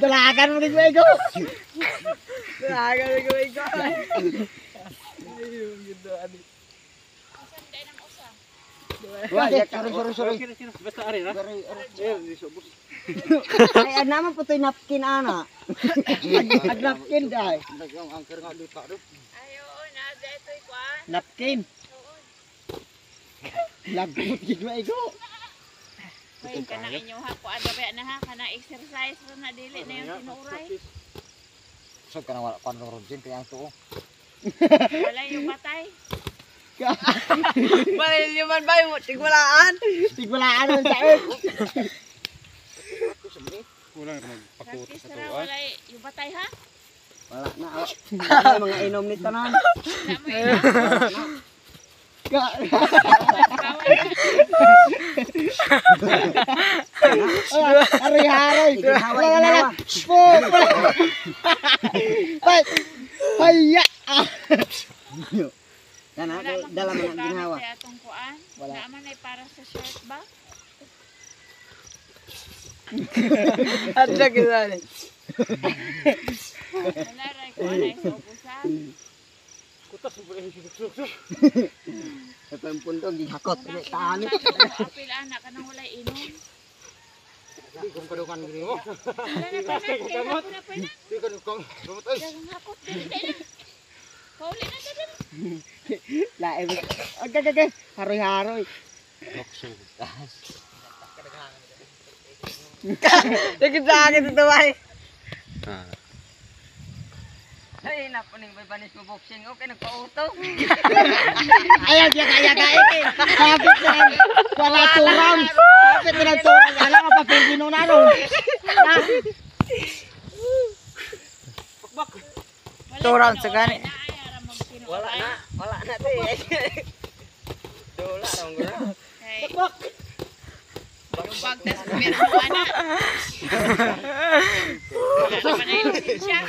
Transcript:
Dalagan mo rin ko. Dalagan mo rin ko. Ayun, ganda ani. Wah, ya sorry. Basta ari na. Ay, naman po to'y napkin ana. Ag napkin dai. Dagang angker nga lupa do. Ayo, na detoy kwan. Napkin. Lagot gid wa igo. Ay, kana inyo ha ko ada ba na ha kana exercise ra na dili na yung tinuray. So kana wala pa ron din kaya to. Wala yung patay. Balil man bay mo tigwalaan. Tigwalaan sa earth. Kulang magpakot Practice sa ra tuwa. wala yung patay ha. Wala na. Wala mga inom ni tanan. Na mo ina. Hari-hari. Wala. Hayya. Kana dalam ng ginawa. Sa atong kuan. Wala. Naman ay para sa short ba? Adla gizali. Wala ra kuan ay sa ubusan. Kutas mo pala yung Ito yung pundong gihakot. Tani. Apil anak kanang wala inom. kung kadukan gini mo. Wala na pa na. Di ka kung lumot ay. Dagang hakot dili na. Pauli na dali. Lae. Okay. Haroy-haroy. Bokso. Sakit ito ay. Ay, napuning may banis mo boxing. Okay, nagpa-auto. Ayaw siya kaya kain. Kapit na. Wala turang. Kapit na turang. Alam mo pa Pilipino na ron. Turang sa gani. Wala na to eh. Dola rong gura. Bakbak. Bakbak tas kumira mo ana. Wala pa na yung lisensya.